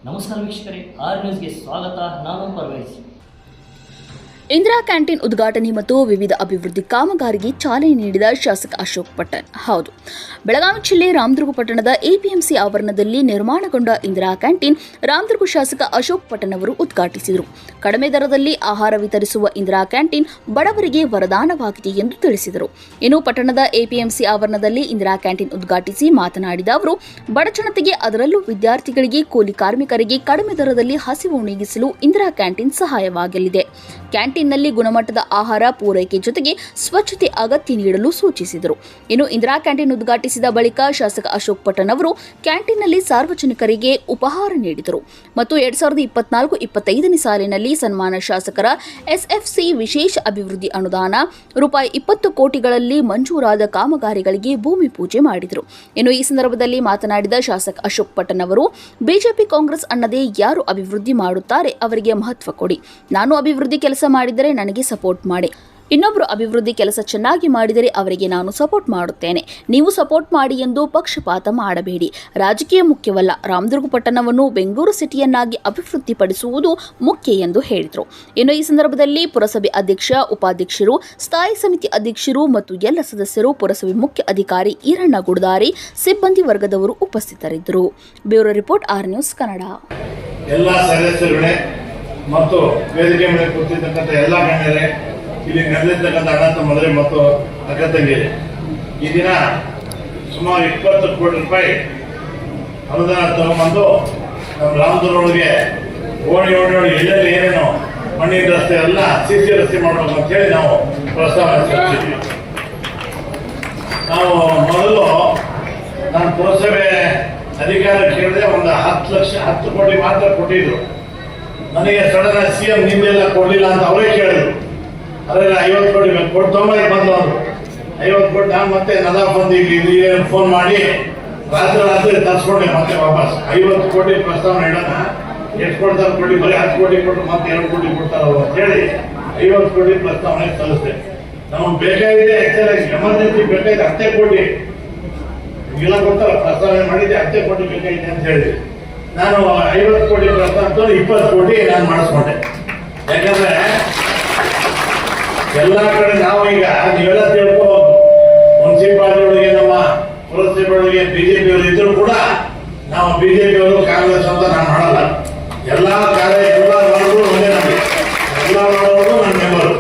ನಮಸ್ಕಾರ ವೀಕ್ಷಕರೇ, ಆರ್ ನ್ಯೂಸ್ಗೆ ಸ್ವಾಗತ. ನಾನು ಪರ್ವೇಜ್. ಇಂದಿರಾ ಕ್ಯಾಂಟೀನ್ ಉದ್ಘಾಟನೆ ಮತ್ತು ವಿವಿಧ ಅಭಿವೃದ್ಧಿ ಕಾಮಗಾರಿಗೆ ಚಾಲನೆ ನೀಡಿದ ಶಾಸಕ ಅಶೋಕ್ ಪಟ್ಟಣ್. ಹೌದು, ಬೆಳಗಾವಿ ಜಿಲ್ಲೆ ರಾಮದುರ್ಗ ಪಟ್ಟಣದ ಎಪಿಎಂಸಿ ಆವರಣದಲ್ಲಿ ನಿರ್ಮಾಣಗೊಂಡ ಇಂದಿರಾ ಕ್ಯಾಂಟೀನ್ ರಾಮದುರ್ಗ ಶಾಸಕ ಅಶೋಕ್ ಪಟ್ಟಣ್ ಅವರು ಉದ್ಘಾಟಿಸಿದರು. ಕಡಿಮೆ ದರದಲ್ಲಿ ಆಹಾರ ವಿತರಿಸುವ ಇಂದಿರಾ ಕ್ಯಾಂಟೀನ್ ಬಡವರಿಗೆ ವರದಾನವಾಗಿದೆ ಎಂದು ತಿಳಿಸಿದರು. ಇನ್ನು ಪಟ್ಟಣದ ಎಪಿಎಂಸಿ ಆವರಣದಲ್ಲಿ ಇಂದಿರಾ ಕ್ಯಾಂಟೀನ್ ಉದ್ಘಾಟಿಸಿ ಮಾತನಾಡಿದ ಅವರು, ಬಡ ಜನತೆಗೆ ಅದರಲ್ಲೂ ವಿದ್ಯಾರ್ಥಿಗಳಿಗೆ, ಕೂಲಿ ಕಾರ್ಮಿಕರಿಗೆ ಕಡಿಮೆ ದರದಲ್ಲಿ ಹಸಿವು ನೀಗಿಸಲು ಇಂದಿರಾ ಕ್ಯಾಂಟೀನ್ ಸಹಾಯವಾಗಲಿದೆ. ಕ್ಯಾಂಟೀನ್ನಲ್ಲಿ ಗುಣಮಟ್ಟದ ಆಹಾರ ಪೂರೈಕೆ ಜೊತೆಗೆ ಸ್ವಚ್ಛತೆ ಅಗತ್ಯ ನೀಡಲು ಸೂಚಿಸಿದರು. ಇನ್ನು ಇಂದಿರಾ ಕ್ಯಾಂಟೀನ್ ಉದ್ಘಾಟಿಸಿದ ಬಳಿಕ ಶಾಸಕ ಅಶೋಕ್ ಪಟ್ಟಣ್ ಅವರು ಕ್ಯಾಂಟೀನ್ನಲ್ಲಿ ಸಾರ್ವಜನಿಕರಿಗೆ ಉಪಹಾರ ನೀಡಿದರು ಮತ್ತು 2024-25ನೇ ಸಾಲಿನಲ್ಲಿ ಸನ್ಮಾನ ಶಾಸಕರ ಎಸ್ಎಫ್ಸಿ ವಿಶೇಷ ಅಭಿವೃದ್ಧಿ ಅನುದಾನ ರೂಪಾಯಿ 20 ಕೋಟಿಗಳಲ್ಲಿ ಮಂಜೂರಾದ ಕಾಮಗಾರಿಗಳಿಗೆ ಭೂಮಿ ಪೂಜೆ ಮಾಡಿದರು. ಇನ್ನು ಈ ಸಂದರ್ಭದಲ್ಲಿ ಮಾತನಾಡಿದ ಶಾಸಕ ಅಶೋಕ್ ಪಟ್ಟಣ್ ಅವರು, ಬಿಜೆಪಿ ಕಾಂಗ್ರೆಸ್ ಅನ್ನದೇ ಯಾರು ಅಭಿವೃದ್ಧಿ ಮಾಡುತ್ತಾರೆ ಅವರಿಗೆ ಮಹತ್ವ ಕೊಡಿ. ನಾನು ಅಭಿವೃದ್ಧಿ ಕೆಲಸ ಮಾಡಿದರೆ ನನಗೆ ಸಪೋರ್ಟ್ ಮಾಡಿ, ಇನ್ನೊಬ್ಬರು ಅಭಿವೃದ್ಧಿ ಕೆಲಸ ಚೆನ್ನಾಗಿ ಮಾಡಿದರೆ ಅವರಿಗೆ ನಾನು ಸಪೋರ್ಟ್ ಮಾಡುತ್ತೇನೆ. ನೀವು ಸಪೋರ್ಟ್ ಮಾಡಿ ಎಂದು ಪಕ್ಷಪಾತ ಮಾಡಬೇಡಿ. ರಾಜಕೀಯ ಮುಖ್ಯವಲ್ಲ. ರಾಮದುರ್ಗ ಪಟ್ಟಣವನ್ನು ಬೆಂಗಳೂರು ಸಿಟಿಯನ್ನಾಗಿ ಅಭಿವೃದ್ಧಿಪಡಿಸುವುದು ಮುಖ್ಯ ಎಂದು ಹೇಳಿದರು. ಇನ್ನು ಈ ಸಂದರ್ಭದಲ್ಲಿ ಪುರಸಭೆ ಅಧ್ಯಕ್ಷ, ಉಪಾಧ್ಯಕ್ಷರು, ಸ್ಥಾಯಿ ಸಮಿತಿ ಅಧ್ಯಕ್ಷರು ಮತ್ತು ಎಲ್ಲ ಸದಸ್ಯರು, ಪುರಸಭೆ ಮುಖ್ಯ ಅಧಿಕಾರಿ ಈರಣ್ಣ ಗುಡದಾರಿ, ಸಿಬ್ಬಂದಿ ವರ್ಗದವರು ಉಪಸ್ಥಿತರಿದ್ದರು. Bureau report, R news Kannada. ಎಲ್ಲ ಸದಸ್ಯರುಗಳೇ ಮತ್ತು ವೇದಿಕೆ ಮೇಲೆ ಕೂತಿರ್ತಕ್ಕಂಥ ಎಲ್ಲ ಗಣ್ಯರೇ, ಇಲ್ಲಿ ನೆರೆದಿರ್ತಕ್ಕಂಥ ಅಣ್ಣ ತಮ್ಮಂದಿರೇ ಮತ್ತು ಅಕ್ಕ ತಂಗಿಯರೇ, ಈ ದಿನ ಸುಮಾರು 20 ಕೋಟಿ ರೂಪಾಯಿ ಅನುದಾನ ತಗೊಂಬಂದು ನಮ್ಮ ರಾಮದುರ್ಗದೊಳಗೆ ಓಣಿ ಎಲ್ಲೆಲ್ಲಿ ಏನೇನು ಮಣ್ಣಿನ ರಸ್ತೆ ಎಲ್ಲ ಸಿಸಿ ರಸ್ತೆ ಮಾಡಬೇಕು ಅಂತ ಹೇಳಿ ನಾವು ಪ್ರಸ್ತಾವ ಸಲ್ಲಿಸಿದ್ವಿ. ನಾವು ಮೊದಲು ನಾನು ಪುರಸಭೆ ಅಧಿಕಾರ ಕೇಳಿದೆ, ಒಂದು 10 ಕೋಟಿ ಮಾತ್ರ ಕೊಟ್ಟಿದ್ರು. ನನಗೆ ಸಡನ್ ಸಿಎಂ ನಿಮ್ಮೆಲ್ಲ ಕೊಡ್ಲಿಲ್ಲ ಅಂತ ಅವರೇ ಕೇಳಿದ್ರು. ಅದರಲ್ಲಿ 50 ಕೋಟಿ ಕೊಟ್ಟು ತೊಂಬೈ ಬಂದು ಅವರು 50 ಕೋಟಿ ನಾನು ಮತ್ತೆ ನದಾಫ್ ಬಂದು ಇಲ್ಲಿ ಫೋನ್ ಮಾಡಿ ರಾತ್ರಿ ತರಿಸ್ಕೊಂಡೆ ಮತ್ತೆ ವಾಪಸ್ 50 ಕೋಟಿ ಪ್ರಸ್ತಾವನೆ ಇಡೋಣ. ಎಷ್ಟು ಕೊಡ್ತಾರೆ ಕೊಡಿ, ಬರೀ 10 ಕೋಟಿ ಕೊಟ್ಟು ಮತ್ತೆ 2 ಕೋಟಿ ಕೊಡ್ತಾರಲ್ಲ ಅಂತ ಹೇಳಿ 50 ಕೋಟಿ ಪ್ರಸ್ತಾವನೆ ಸಲ್ಲಿಸಿದೆ. ನಮಗೆ ಬೇಕಾಗಿದೆ, ಎಮರ್ಜೆನ್ಸಿ ಬೇಕಾಗಿದೆ 10 ಕೋಟಿ ಇಲ್ಲ ಗೊತ್ತಲ್ಲ, ಪ್ರಸ್ತಾವನೆ ಮಾಡಿದ್ದೆ 10 ಕೋಟಿ ಬೇಕಾಗಿದೆ ಅಂತ ಹೇಳಿದೆ. ನಾನು 50 ಕೋಟಿ ಪ್ರಸ್ತಾವ 20 ಕೋಟಿ ನಾನು ಮಾಡಿಸ್ಕೊಂಡೆ. ಯಾಕಂದ್ರೆ ಎಲ್ಲ ಕಡೆ ನಾವು ಈಗ ನೀವೆಲ್ಲ ತಿಳ್ಕೋಬಹುದು, ಮುನ್ಸಿಪಾಲಿಟಿ ಒಳಗೆ ನಮ್ಮ ಪುರಸಭೆ ಒಳಗೆ ಬಿಜೆಪಿ ಅವರು ಇದ್ರು ಕೂಡ ನಾವು ಬಿಜೆಪಿ ಅವರು ಕಾಂಗ್ರೆಸ್ ಅಂತ ನಾನು ಮಾಡಲ್ಲ. ಎಲ್ಲ ಮಾಡೋದು ಒಂದೇ, ನಮಗೆ ಎಲ್ಲ ಮಾಡೋದು ನನ್ನ ಮೆಂಬರು.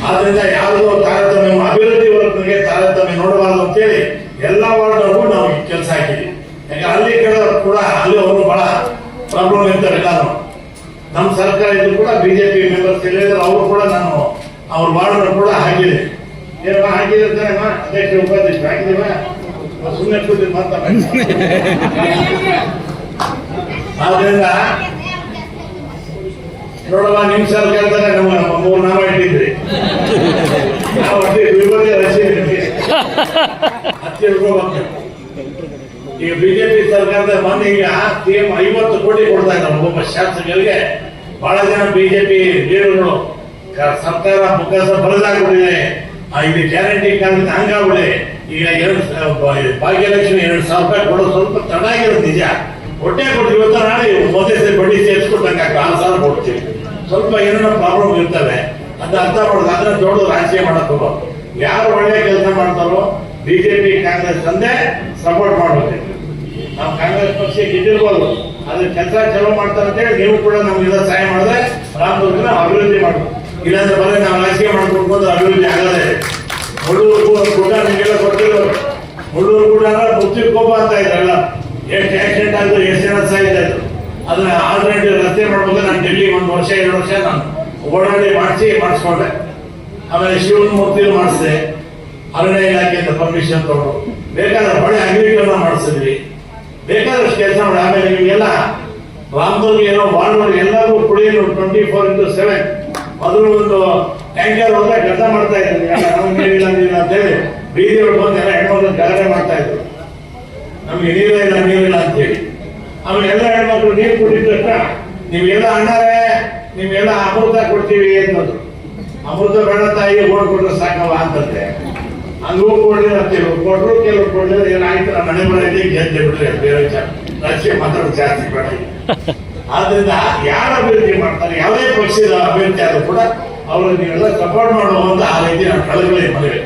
ಆದ್ರಿಂದ ಯಾವುದೋ ತಾರತಮ್ಯ, ಅಭಿವೃದ್ಧಿ ವರ್ಗಕ್ಕೆ ತಾರತಮ್ಯ ನೋಡಬಾರ್ದು ಅಂತೇಳಿ ಎಲ್ಲ ವಾರ್ಡ್ಗೂ ನಾವು ಕೆಲಸ ಹಾಕಿದ್ವಿ. ಯಾಕೆ ಅಲ್ಲಿ ಕಡೆ ಕೂಡ ಅಲ್ಲಿ ಅವರು ಬಹಳ ಪ್ರಾಬ್ಲಮ್ ಇರ್ತಾರೆ. ಎಲ್ಲಾನು ನಮ್ಮ ಸರ್ಕಾರ ಇದ್ರು ಕೂಡ ಬಿಜೆಪಿ ಮೆಂಬರ್ಸ್ ಹೇಳಿದ್ರು, ಅವರು ಕೂಡ ನಾನು ಅವ್ರ ವಾರ್ಡ್ ಕೂಡ ಹಾಕಿದೆ. ಏನಪ್ಪ ಹಾಕಿದ್ರೆ ಅಧ್ಯಕ್ಷ ಉಪಾಧ್ಯಕ್ಷ ಹಾಕಿದೀವ, ಸುಮ್ಮನೆ ಕೂತಿ ಮಾತಾಡ. ಆದ್ರಿಂದ ನೋಡಮ್ಮ, ನಿಮ್ ಸರ್ಕಾರದಾಗ ನಮ್ಮ 3 ನಾಮ ಇಟ್ಟಿದ್ರಿ, ನಾವು ಈಗ ಬಿಜೆಪಿ ಸರ್ಕಾರದ ಮೊನ್ನೆ ಈಗ ಸಿಎಂ 50 ಕೋಟಿ ಕೊಡ್ತಾ ಇದ್ದಾರೆ ಒಬ್ಬೊಬ್ಬ ಶಾಸಕರಿಗೆ. ಬಹಳ ಜನ ಬಿಜೆಪಿ ಲೀಡರ್ಗಳು ಸರ್ಕಾರ ಮುಖಾಂತರ ಬರದಾಗ್ಬಿಟ್ಟಿದೆ, ಇದು ಗ್ಯಾರಂಟಿ ಕಾರ್ಡ್ ಹಂಗಾಗ್ಬಿಟ್ಟಿದೆ. ಈಗ ಭಾಗ್ಯಲಕ್ಷ್ಮಿ 2,000 ರೂಪಾಯಿ ಕೊಡೋದು ಸ್ವಲ್ಪ ತಡ ಆಗಿರೋದು ನಿಜ. ಹೊಟ್ಟೆ ಕೊಟ್ಟು ಇವತ್ತು ನಾಳೆ ಮೊದಲೇ ಸರಿ ಬಡ್ಡಿ ಸೇರಿಸ್ಕೊಟ್ಟಂಗೆ 6,000 ಕೊಡ್ತೀವಿ. ಸ್ವಲ್ಪ ಏನೇನೋ ಪ್ರಾಬ್ಲಮ್ ಇರ್ತವೆ, ಅದು ಅರ್ಥ ಮಾಡೋದು. ಅದನ್ನ ದೊಡ್ಡ ರಾಜಕೀಯ ಮಾಡಕ್ ಹೋಗೋದು. ಯಾರು ಒಳ್ಳೆ ಕೆಲಸ ಮಾಡ್ತಾರೋ ಬಿಜೆಪಿ ಕಾಂಗ್ರೆಸ್ ಅಂದೇ ಸಪೋರ್ಟ್ ಮಾಡ್ಬೇಕು. ನಾವು ಕಾಂಗ್ರೆಸ್ ಪಕ್ಷ ಗೆದ್ದಿರ್ಬೋದು, ಅದ್ರ ಕೆಲಸ ಚಲೋ ಮಾಡ್ತಾರೆ ಅಂತ ಹೇಳಿ ನೀವು ಕೂಡ ನಮ್ಗೆಲ್ಲ ಸಹಾಯ ಮಾಡಿದ್ರೆ ರಾಮದುರ್ಗನ ಅಭಿವೃದ್ಧಿ ಮಾಡ್ಬೋದು. ಇಲ್ಲಾಂದ್ರೆ ಬರೀ ನಾವು ರಾಜಕೀಯ ಮಾಡ್ಕೊಂಡು ಅಭಿವೃದ್ಧಿ ಆಗದೆ. ಮುಳ್ಳೂರು ಕೂಡ ನಿಮಗೆಲ್ಲ ಕೊಟ್ಟಿರೋರು, ಮುಳ್ಳೂರು ಕೂಡ ಬುತ್ತಿ ಕೋಪ ಅಂತ ಇದ್ರಲ್ಲ, ಎಷ್ಟು ಆಕ್ಸಿಡೆಂಟ್ ಆಯ್ತು, ಎಷ್ಟು ಜನ ಸಾಯ್ತಾ ಇದ್ರು. ಅದನ್ನ ಆಲ್ಟರ್ನೇಟಿವ್ ರಸ್ತೆ ಮಾಡ್ಬೇಕು. ನಾನು ಡೆಲ್ಲಿ 1 ವರ್ಷ 2 ವರ್ಷ ನಾನು ಓಡಾಡಿ ಮಾಡಿಸ್ಕೊಂಡೆ. ಆಮೇಲೆ ಶಿವನ ಮೂರ್ತಿ ಮಾಡಿಸಿದೆ, ಅರಣ್ಯ ಇಲಾಖೆಯಿಂದ ಪರ್ಮಿಷನ್ ತಗೊಂಡು ಬೇಕಾದ್ರೆ ಬಳೆ ಅಂಗಡಿಗಳನ್ನ ಮಾಡಿಸಿದ್ವಿ, ಬೇಕಾದಷ್ಟು ಕೆಲಸ ಮಾಡಿ. ಆಮೇಲೆ ನಿಮಗೆಲ್ಲ ರಾಮದುರ್ಗ ಏನೋ ವಾರ್ಡ್ ಎಲ್ಲರೂ ಕುಡಿಯಲು 24/7 ಮೊದಲು ಒಂದು ಟ್ಯಾಂಕರ್ ಹೋದ್ರೆ ಕೆಲಸ ಮಾಡ್ತಾ ಇದ್ರು. ನೀರಿಲ್ಲ ಅಂತ ಹೇಳಿ ಬೀದಿ ಒಳಗೆ ಬಂದು ಎಲ್ಲ ಹೆಣ್ಮಕ್ಳು ಗಲಾಟೆ ಮಾಡ್ತಾ ಇದ್ರು, ನಮ್ಗೆ ನೀರಿಲ್ಲ ಅಂತ ಹೇಳಿ. ಆಮೇಲೆ ಎಲ್ಲ ಹೆಣ್ಮಕ್ಳು ನೀರು ಕುಡಿದ ನೀವೆಲ್ಲ ಅಣ್ಣರೇ ನೀವೆಲ್ಲ ಅಮೃತ ಕೊಡ್ತೀವಿ ಅನ್ನೋದು. ಅಮೃತ ಬೇಡ ತಾಯಿ ಓಡ್ ಕೊಟ್ರೆ ಸಾಕಲ್ಲ ಅಂತಂದ್ರೆ ಹಂಗೂ ಕೊಡ್ಲಿಲ್ಲ, ಕೊಟ್ಟರು ಕೆಲವು ಕೊಡ್ಲಿಲ್ಲ. ಏನಾಯ್ತು, ನಮ್ಮ ಮನೆ ಮನೆಯಲ್ಲಿ ಗೆದ್ದೆ ಬಿಟ್ರೆ ಬೇರೆ ರಾಜಕೀಯ ಮಾತಾಡೋದು ಜಾಸ್ತಿ ಬೇಡ. ಆದ್ರಿಂದ ಯಾರು ಅಭಿವೃದ್ಧಿ ಮಾಡ್ತಾರೆ, ಯಾವುದೇ ಪಕ್ಷದ ಅಭ್ಯರ್ಥಿ ಆದ್ರೂ ಕೂಡ ಅವ್ರಿಗೆ ನೀವೆಲ್ಲ ಸಪೋರ್ಟ್ ಮಾಡುವಂತ ಆ ರೀತಿ ನಾವು ಕಳಕಳಿ ಮನವಿ.